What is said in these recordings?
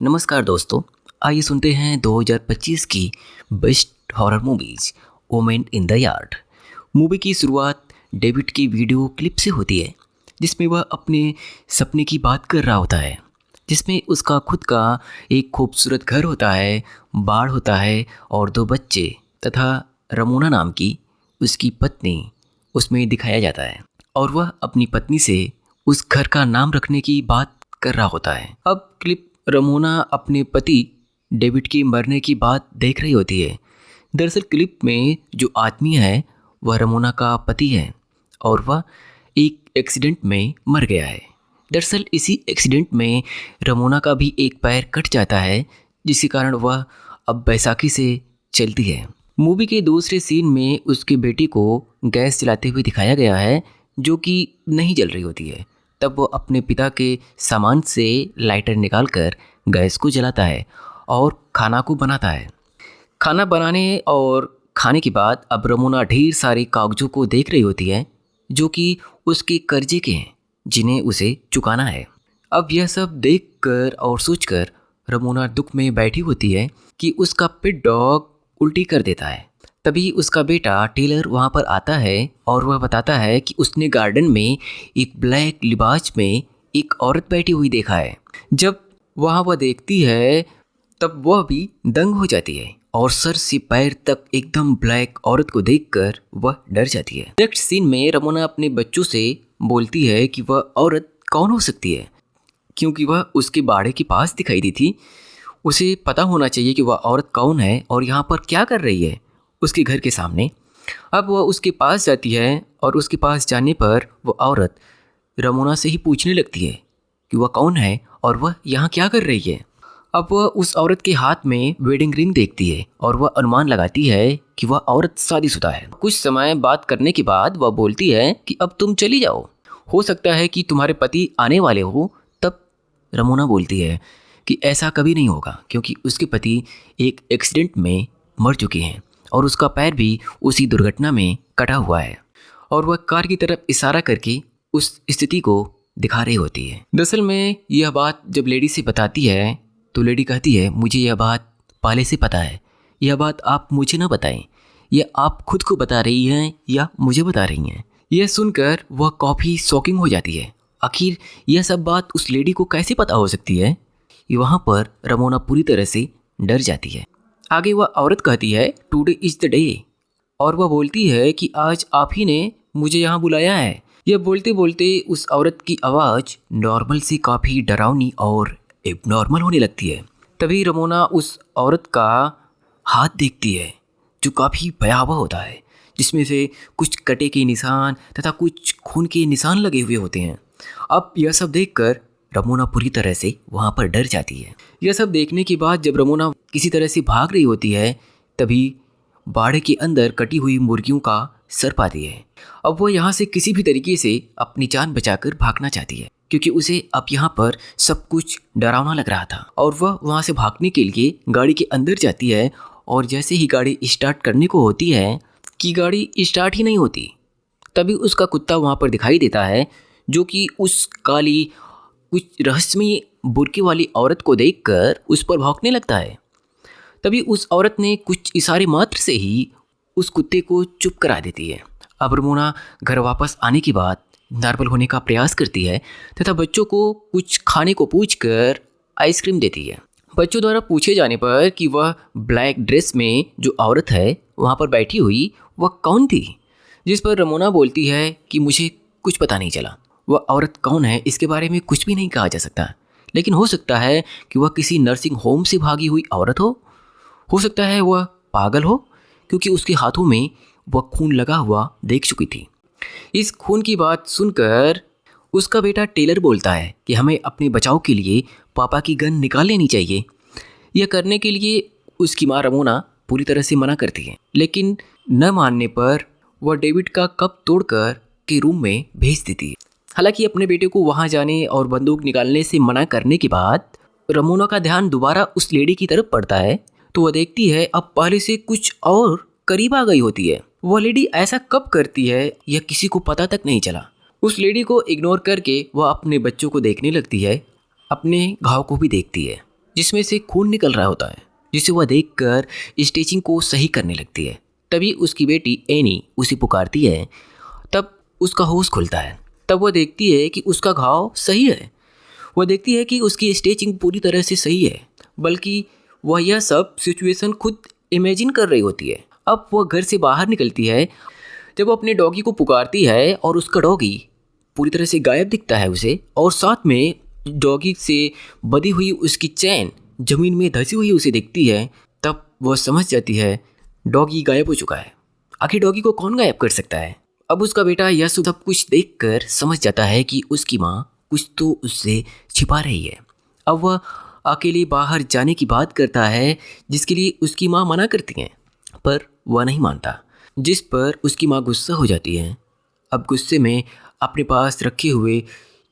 नमस्कार दोस्तों। आइए सुनते हैं 2025 की best horror movies women in the yard. Movie की शुरुआत डेविड की वीडियो क्लिप से होती है, जिसमें वह अपने सपने की बात कर रहा होता है, जिसमें उसका खुद का एक खूबसूरत घर होता है, बाड़ होता है और 2 बच्चे तथा रमोना नाम की उसकी पत्नी उसमें दिखाया जाता है। और वह अपनी पत्नी से उस घर का नाम रखने की बात कर रहा होता है। अब क्लिप रमोना अपने पति डेविड की मरने की बात देख रही होती है। दरअसल क्लिप में जो आदमी है वह रमोना का पति है और वह एक एक्सीडेंट में मर गया है। दरअसल इसी एक्सीडेंट में रमोना का भी एक पैर कट जाता है, जिसके कारण वह अब बैसाखी से चलती है। मूवी के दूसरे सीन में उसके बेटी को गैस जलाते हुए दिखाया गया है, जो कि नहीं जल रही होती है। तब वो अपने पिता के सामान से लाइटर निकालकर गैस को जलाता है और खाना को बनाता है। खाना बनाने और खाने के बाद अब रमोना ढेर सारे कागजों को देख रही होती है, जो कि उसके कर्जे के हैं, जिन्हें उसे चुकाना है। अब यह सब देखकर और सोचकर रमोना दुख में बैठी होती है कि उसका पेट डॉग उल्टी कर देता है। तभी उसका बेटा टेलर वहाँ पर आता है और वह बताता है कि उसने गार्डन में एक ब्लैक लिबास में एक औरत बैठी हुई देखा है। जब वहाँ वह देखती है तब वह भी दंग हो जाती है और सर से पैर तक एकदम ब्लैक औरत को देखकर वह डर जाती है। नेक्स्ट सीन में रमोना अपने बच्चों से बोलती है कि वह औरत कौन हो सकती है, क्योंकि वह उसके बाड़े के पास दिखाई दी थी। उसे पता होना चाहिए कि वह औरत कौन है और यहाँ पर क्या कर रही है उसके घर के सामने। अब वह उसके पास जाती है और उसके पास जाने पर वह औरत रमोना से ही पूछने लगती है कि वह कौन है और वह यहाँ क्या कर रही है। अब वह उस औरत के हाथ में वेडिंग रिंग देखती है और वह अनुमान लगाती है कि वह औरत शादीशुदा है। कुछ समय बात करने के बाद वह बोलती है कि अब तुम चली जाओ, हो सकता है कि तुम्हारे पति आने वाले हो। तब रमोना बोलती है कि ऐसा कभी नहीं होगा, क्योंकि उसके पति एक एक्सीडेंट में मर चुके हैं और उसका पैर भी उसी दुर्घटना में कटा हुआ है। और वह कार की तरफ इशारा करके उस स्थिति को दिखा रही होती है। दरअसल में यह बात जब लेडी से बताती है तो लेडी कहती है, मुझे यह बात पहले से पता है, यह बात आप मुझे ना बताएं, यह आप खुद को बता रही हैं या मुझे बता रही हैं। यह सुनकर वह काफ़ी शॉकिंग हो जाती है। आखिर यह सब बात उस लेडी को कैसे पता हो सकती है। वहाँ पर रमोना पूरी तरह से डर जाती है। आगे वह औरत कहती है, टुडे इज़ द डे, और वह बोलती है कि आज आप ही ने मुझे यहाँ बुलाया है। यह बोलते बोलते उस औरत की आवाज़ नॉर्मल से काफ़ी डरावनी और एबनॉर्मल होने लगती है। तभी रमोना उस औरत का हाथ देखती है, जो काफ़ी भयावह होता है, जिसमें से कुछ कटे के निशान तथा कुछ खून के निशान लगे हुए होते हैं। अब यह सब देखकर रमोना पूरी तरह से वहाँ पर डर जाती है। यह सब देखने के बाद जब रमोना किसी तरह से भाग रही होती है, तभी बाड़े के अंदर कटी हुई मुर्गियों का सर पाती है। अब वह यहाँ से किसी भी तरीके से अपनी जान बचाकर भागना चाहती है, क्योंकि उसे अब यहाँ पर सब कुछ डरावना लग रहा था। और वह वहाँ से भागने के लिए गाड़ी के अंदर जाती है और जैसे ही गाड़ी स्टार्ट करने को होती है कि गाड़ी स्टार्ट ही नहीं होती। तभी उसका कुत्ता वहाँ पर दिखाई देता है, जो कि उस काली कुछ रहस्यमय बुर्के वाली औरत को देखकर उस पर भौंकने लगता है। तभी उस औरत ने कुछ इशारे मात्र से ही उस कुत्ते को चुप करा देती है। अब रमोना घर वापस आने के बाद नॉर्मल होने का प्रयास करती है तथा बच्चों को कुछ खाने को पूछकर आइसक्रीम देती है। बच्चों द्वारा पूछे जाने पर कि वह ब्लैक ड्रेस में जो औरत है वहाँ पर बैठी हुई वह कौन थी, जिस पर रमोना बोलती है कि मुझे कुछ पता नहीं चला। वह औरत कौन है इसके बारे में कुछ भी नहीं कहा जा सकता, लेकिन हो सकता है कि वह किसी नर्सिंग होम से भागी हुई औरत हो सकता है वह पागल हो, क्योंकि उसके हाथों में वह खून लगा हुआ देख चुकी थी। इस खून की बात सुनकर उसका बेटा टेलर बोलता है कि हमें अपने बचाव के लिए पापा की गन निकाल लेनी चाहिए। यह करने के लिए उसकी माँ रमोना पूरी तरह से मना करती है, लेकिन न मानने पर वह डेविड का कप तोड़कर के रूम में भेज देती है। हालांकि अपने बेटे को वहां जाने और बंदूक निकालने से मना करने के बाद रमोना का ध्यान दोबारा उस लेडी की तरफ पड़ता है, तो वह देखती है अब पहले से कुछ और करीब आ गई होती है। वह लेडी ऐसा कब करती है यह किसी को पता तक नहीं चला। उस लेडी को इग्नोर करके वह अपने बच्चों को देखने लगती है, अपने घाव को भी देखती है। जिसमें से खून निकल रहा होता है, जिसे वह देखकर स्टिचिंग को सही करने लगती है। तभी उसकी बेटी एनी उसे पुकारती है। तब उसका होश खुलता है। तब वह देखती है कि उसका घाव सही है। वह देखती है कि उसकी स्टिचिंग पूरी तरह से सही है, बल्कि वह यह सब सिचुएशन खुद इमेजिन कर रही होती है। अब वह घर से बाहर निकलती है। जब वो अपने डॉगी को पुकारती है और उसका डॉगी पूरी तरह से गायब दिखता है उसे, और साथ में डॉगी से बंधी हुई उसकी चैन जमीन में धंसी हुई उसे दिखती है, तब वह समझ जाती है डॉगी गायब हो चुका है। आखिर डॉगी को कौन गायब कर सकता है? अब उसका बेटा यह सब कुछ देखकर समझ जाता है कि उसकी माँ कुछ तो उससे छिपा रही है। अब वह अकेले बाहर जाने की बात करता है, जिसके लिए उसकी माँ मना करती है, पर वह नहीं मानता, जिस पर उसकी माँ गुस्सा हो जाती है। अब गुस्से में अपने पास रखे हुए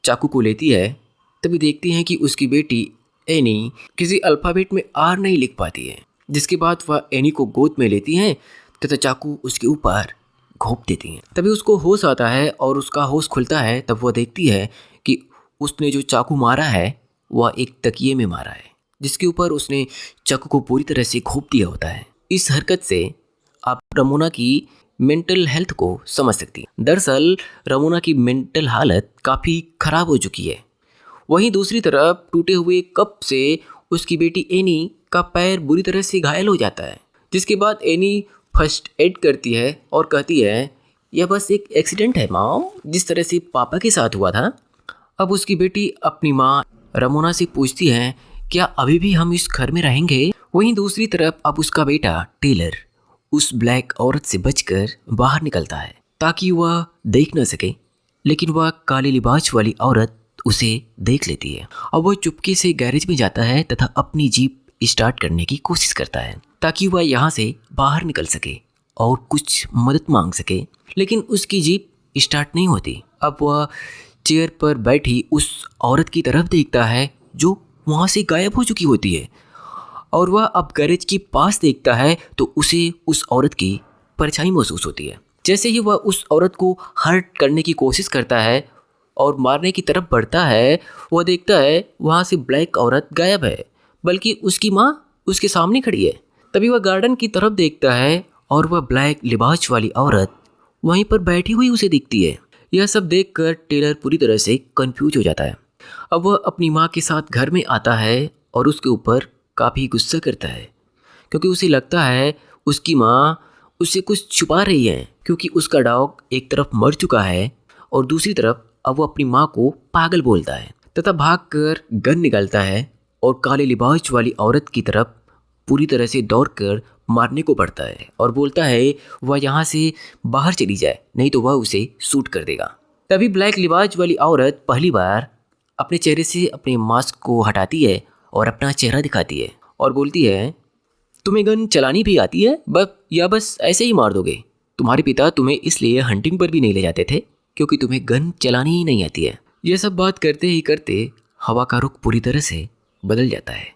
चाकू को लेती है। तभी देखती हैं कि उसकी बेटी एनी किसी अल्फ़ाबेट में आर नहीं लिख पाती है, जिसके बाद वह एनी को गोद में लेती हैं तथा चाकू उसके ऊपर घोंप देती हैं। तभी उसको होश आता है और उसका होश खुलता है। तब वह देखती है कि उसने जो चाकू मारा है वह एक तकिए में मारा है, जिसके ऊपर उसने चाकू को पूरी तरह से घोंप दिया होता है। इस हरकत से आप रमोना की मेंटल हेल्थ को समझ सकती हैं। दरअसल रमोना की मेंटल हालत काफ़ी ख़राब हो चुकी है। वहीं दूसरी तरफ टूटे हुए कप से उसकी बेटी एनी का पैर बुरी तरह से घायल हो जाता है, जिसके बाद एनी फर्स्ट एड करती है और कहती है यह बस एक एक्सीडेंट है माँ, जिस तरह से पापा के साथ हुआ था। अब उसकी बेटी अपनी माँ रमोना से पूछती है क्या अभी भी हम इस घर में रहेंगे? वहीं दूसरी तरफ अब उसका बेटा टेलर उस ब्लैक औरत से बचकर बाहर निकलता है ताकि वह देख न सके, लेकिन वह काले लिबास वाली औरत उसे देख लेती है। अब वह चुपके से गैरेज में जाता है तथा अपनी जीप स्टार्ट करने की कोशिश करता है ताकि वह यहाँ से बाहर निकल सके और कुछ मदद मांग सके, लेकिन उसकी जीप स्टार्ट नहीं होती। अब वह चेयर पर बैठी उस औरत की तरफ देखता है जो वहाँ से गायब हो चुकी होती है, और वह अब गैरेज के पास देखता है तो उसे उस औरत की परछाई महसूस होती है। जैसे ही वह उस औरत को हर्ट करने की कोशिश करता है और मारने की तरफ बढ़ता है, वह देखता है वहाँ से ब्लैक औरत गायब है, बल्कि उसकी माँ उसके सामने खड़ी है। तभी वह गार्डन की तरफ देखता है और वह ब्लैक लिबास वाली औरत वहीं पर बैठी हुई उसे दिखती है। यह सब देखकर टेलर पूरी तरह से कंफ्यूज हो जाता है। अब वह अपनी माँ के साथ घर में आता है और उसके ऊपर काफ़ी गुस्सा करता है, क्योंकि उसे लगता है उसकी माँ उससे कुछ छुपा रही है, क्योंकि उसका डॉग एक तरफ मर चुका है और दूसरी तरफ अब वो अपनी माँ को पागल बोलता है तथा भागकर गन निकालता है और काले लिबास वाली औरत की तरफ पूरी तरह से दौड़कर मारने को बढ़ता है और बोलता है वह यहाँ से बाहर चली जाए, नहीं तो वह उसे शूट कर देगा। तभी ब्लैक लिबास वाली औरत पहली बार अपने चेहरे से अपने मास्क को हटाती है और अपना चेहरा दिखाती है और बोलती है तुम्हें गन चलानी भी आती है बस ऐसे ही मार दोगे? तुम्हारे पिता तुम्हें इसलिए हंटिंग पर भी नहीं ले जाते थे क्योंकि तुम्हें गन चलानी ही नहीं आती है। यह सब बात करते ही करते हवा का रुख पूरी तरह से बदल जाता है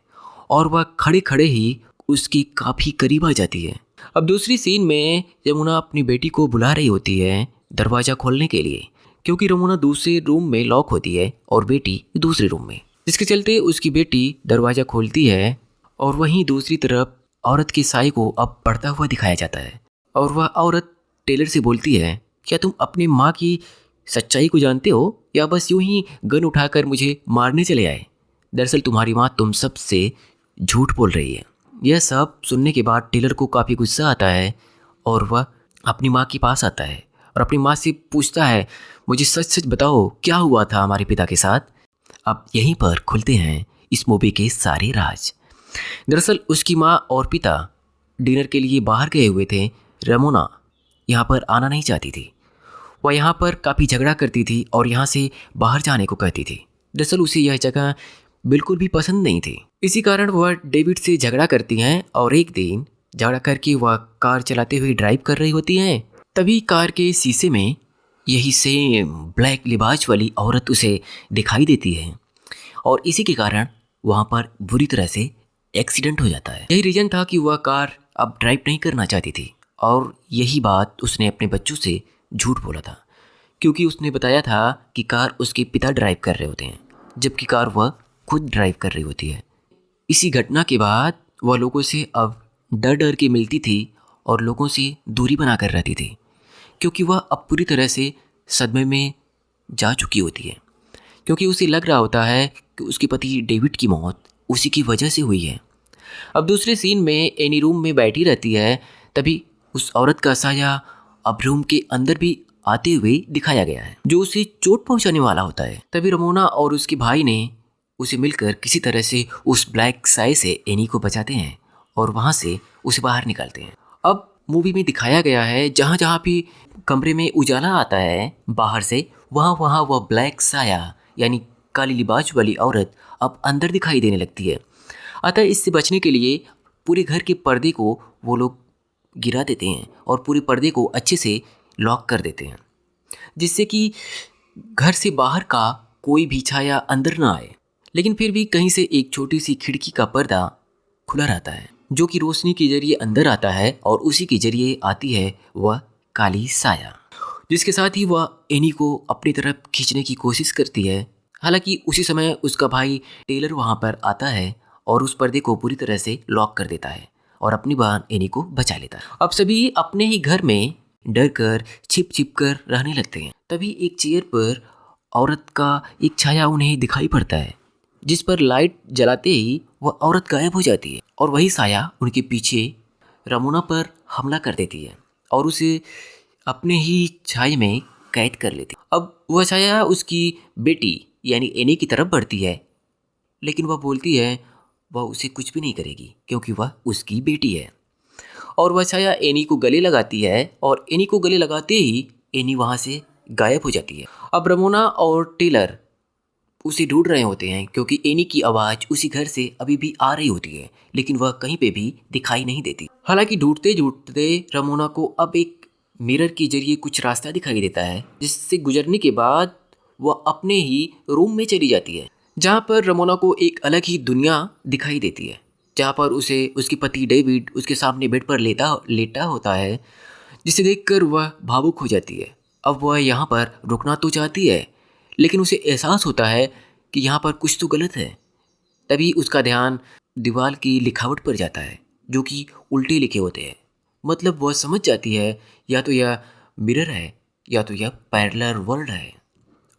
और वह खड़े खड़े ही उसकी काफ़ी करीब आ जाती है। अब दूसरी सीन में यमुना अपनी बेटी को बुला रही होती है दरवाज़ा खोलने के लिए, क्योंकि रमुना दूसरे रूम में लॉक होती है और बेटी दूसरे रूम में, जिसके चलते उसकी बेटी दरवाज़ा खोलती है और वहीं दूसरी तरफ औरत के साय को अब बढ़ता हुआ दिखाया जाता है और वह औरत टेलर से बोलती है क्या तुम अपनी माँ की सच्चाई को जानते हो या बस यूं ही गन उठाकर मुझे मारने चले आए? दरअसल तुम्हारी माँ तुम सब से झूठ बोल रही है। यह सब सुनने के बाद टेलर को काफ़ी गुस्सा आता है और वह अपनी माँ के पास आता है और अपनी माँ से पूछता है मुझे सच सच बताओ क्या हुआ था हमारे पिता के साथ। अब यहीं पर खुलते हैं इस मूवी के सारे राज। दरअसल उसकी माँ और पिता डिनर के लिए बाहर गए हुए थे। रमोना यहाँ पर आना नहीं चाहती थी। वह यहाँ पर काफ़ी झगड़ा करती थी और यहाँ से बाहर जाने को कहती थी। दरअसल उसे यह जगह बिल्कुल भी पसंद नहीं थी। इसी कारण वह डेविड से झगड़ा करती हैं और एक दिन झगड़ा करके वह कार चलाते हुए ड्राइव कर रही होती हैं। तभी कार के शीशे में यही सेम ब्लैक लिबास वाली औरत उसे दिखाई देती है और इसी के कारण वहाँ पर बुरी तरह से एक्सीडेंट हो जाता है। यही रीज़न था कि वह कार अब ड्राइव नहीं करना चाहती थी और यही बात उसने अपने बच्चों से झूठ बोला था, क्योंकि उसने बताया था कि कार उसके पिता ड्राइव कर रहे होते हैं जबकि कार वह खुद ड्राइव कर रही होती है। इसी घटना के बाद वह लोगों से अब डर डर के मिलती थी और लोगों से दूरी बना कर रहती थी, क्योंकि वह अब पूरी तरह से सदमे में जा चुकी होती है, क्योंकि उसे लग रहा होता है कि उसके पति डेविड की मौत उसी की वजह से हुई है। अब दूसरे सीन में एनी रूम में बैठी रहती है, तभी उस औरत का साया अब रूम के अंदर भी आते हुए दिखाया गया है, जो उसे चोट पहुंचाने वाला होता है। तभी रमोना और उसके भाई ने उसे मिलकर किसी तरह से उस ब्लैक साए से एनी को बचाते हैं और वहां से उसे बाहर निकालते हैं। अब मूवी में दिखाया गया है जहाँ जहाँ भी कमरे में उजाला आता है बाहर से, वहाँ वहाँ वह ब्लैक साया यानी काली लिबास वाली औरत अब अंदर दिखाई देने लगती है। अतः इससे बचने के लिए पूरे घर के पर्दे को वो लोग गिरा देते हैं और पूरे पर्दे को अच्छे से लॉक कर देते हैं, जिससे कि घर से बाहर का कोई भी छाया अंदर ना आए। लेकिन फिर भी कहीं से एक छोटी सी खिड़की का पर्दा खुला रहता है, जो कि रोशनी के जरिए अंदर आता है और उसी के जरिए आती है वह काली साया, जिसके साथ ही वह एनी को अपनी तरफ खींचने की कोशिश करती है। हालांकि उसी समय उसका भाई टेलर वहां पर आता है और उस पर्दे को पूरी तरह से लॉक कर देता है और अपनी बहन एनी को बचा लेता है। अब सभी अपने ही घर में डर कर छिप छिप कर रहने लगते हैं। तभी एक चेयर पर औरत का एक छाया उन्हें दिखाई पड़ता है, जिस पर लाइट जलाते ही वह औरत गायब हो जाती है और वही साया उनके पीछे रमोना पर हमला कर देती है और उसे अपने ही छाये में कैद कर लेती है। अब वह छाया उसकी बेटी यानी एनी की तरफ बढ़ती है, लेकिन वह बोलती है वह उसे कुछ भी नहीं करेगी क्योंकि वह उसकी बेटी है। और वह छाया एनी को गले लगाती है और एनी को गले लगाते ही एनी वहाँ से गायब हो जाती है। अब रमोना और टेलर उसे ढूंढ रहे होते हैं, क्योंकि एनी की आवाज़ उसी घर से अभी भी आ रही होती है, लेकिन वह कहीं पे भी दिखाई नहीं देती। हालांकि ढूंढते ढूंढते रमोना को अब एक मिरर के जरिए कुछ रास्ता दिखाई देता है, जिससे गुजरने के बाद वह अपने ही रूम में चली जाती है, जहाँ पर रमोना को एक अलग ही दुनिया दिखाई देती है, जहाँ पर उसे उसके पति डेविड उसके सामने बेड पर लेटा होता है, जिसे देखकर वह भावुक हो जाती है। अब वह यहाँ पर रुकना तो चाहती है, लेकिन उसे एहसास होता है कि यहाँ पर कुछ तो गलत है। तभी उसका ध्यान दीवार की लिखावट पर जाता है, जो कि उल्टे लिखे होते हैं। मतलब वह समझ जाती है या तो यह मिरर है या तो यह पैरेलल वर्ल्ड है,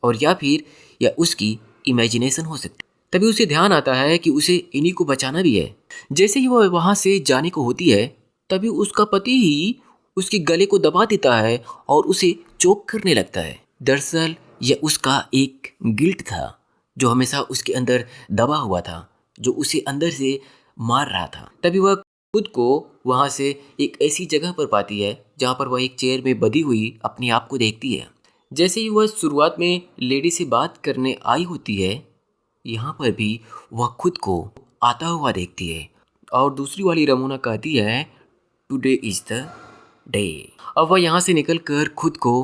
और या फिर यह उसकी इमेजिनेशन हो सकती है। तभी उसे ध्यान आता है कि उसे इन्हीं को बचाना भी है। जैसे ही वह वहाँ से जाने को होती है, तभी उसका पति ही उसके गले को दबा देता है और उसे चोक करने लगता है। दरअसल यह उसका एक गिल्ट था, जो हमेशा उसके अंदर दबा हुआ था, जो उसे अंदर से मार रहा था। तभी वह खुद को वहाँ से एक ऐसी जगह पर पाती है जहाँ पर वह एक चेयर में बंधी हुई अपने आप को देखती है। जैसे ही वह शुरुआत में लेडी से बात करने आई होती है, यहाँ पर भी वह खुद को आता हुआ देखती है और दूसरी वाली रमोना कहती है टुडे इज़ द डे। अब वह यहाँ से निकल कर खुद को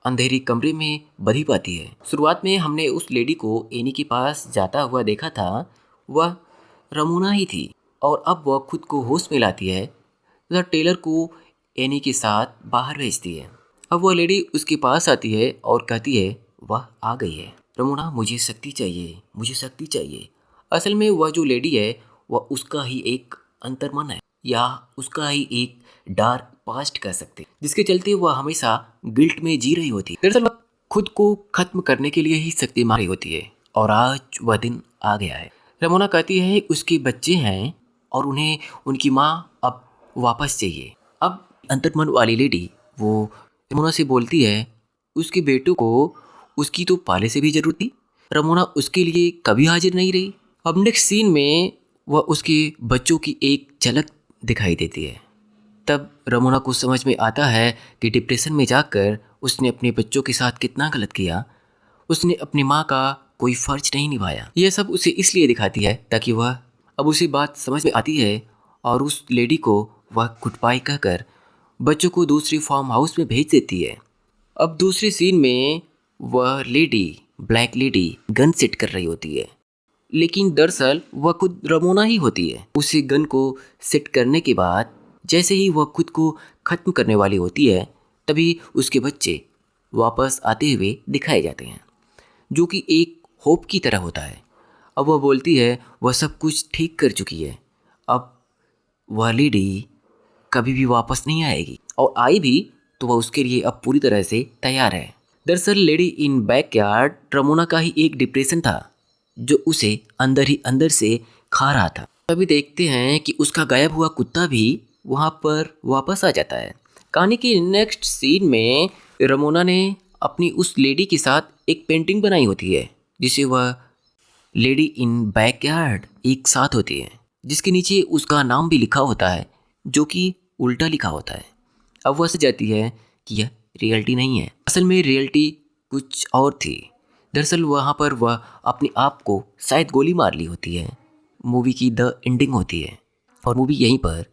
अंधेरी कमरे में बंधी पाती है। शुरुआत में हमने उस लेडी को एनी के पास जाता हुआ देखा था, वह रमोना ही थी, और अब वह खुद को होश में लाती है तथा टेलर को एनी के साथ बाहर भेजती है। अब वह लेडी उसके पास आती है और कहती है वह आ गई है। रमोना, मुझे शक्ति चाहिए, मुझे शक्ति चाहिए। असल में वह जो लेडी है वह उसका ही एक अंतर्मन है, या उसका ही एक डार्क पास्ट कह सकते, जिसके चलते वह हमेशा गिल्ट में जी रही होती है। दरअसल वह खुद को खत्म करने के लिए ही शक्ति मारी होती है, और आज वह दिन आ गया है। रमोना कहती है उसके बच्चे हैं और उन्हें उनकी माँ अब वापस चाहिए। अब अंतर्मन वाली लेडी वो रमोना से बोलती है उसके बेटों को उसकी तो पहले से भी जरूरत थी, रमोना उसके लिए कभी हाजिर नहीं रही। अब नेक्स्ट सीन में वह उसके बच्चों की एक झलक दिखाई देती है। तब रमोना को समझ में आता है कि डिप्रेशन में जाकर उसने अपने बच्चों के साथ कितना गलत किया। उसने अपनी माँ का कोई फ़र्ज नहीं निभाया। यह सब उसे इसलिए दिखाती है ताकि वह, अब उसे बात समझ में आती है और उस लेडी को वह गुड बाय कहकर बच्चों को दूसरी फार्म हाउस में भेज देती है। अब दूसरे सीन में वह lady, black lady, gun set कर रही होती है, लेकिन दरअसल वह खुद रमोना ही होती है। उसे गन को सेट करने के बाद जैसे ही वह खुद को ख़त्म करने वाली होती है, तभी उसके बच्चे वापस आते हुए दिखाए जाते हैं, जो कि एक होप की तरह होता है। अब वह बोलती है वह सब कुछ ठीक कर चुकी है, अब वह लेडी कभी भी वापस नहीं आएगी, और आई भी तो वह उसके लिए अब पूरी तरह से तैयार है। दरअसल लेडी इन बैकयार्ड रमोना का ही एक डिप्रेशन था जो उसे अंदर ही अंदर से खा रहा था। तभी देखते हैं कि उसका गायब हुआ कुत्ता भी वहाँ पर वापस आ जाता है। कहानी की नेक्स्ट सीन में रमोना ने अपनी उस लेडी के साथ एक पेंटिंग बनाई होती है जिसे वह लेडी इन बैकयार्ड एक साथ होती है, जिसके नीचे उसका नाम भी लिखा होता है जो कि उल्टा लिखा होता है। अब वह समझ जाती है कि यह रियलिटी नहीं है, असल में रियलिटी कुछ और थी। दरअसल वहाँ पर वह अपने आप को शायद गोली मार ली होती है। मूवी की द एंडिंग होती है और मूवी यहीं पर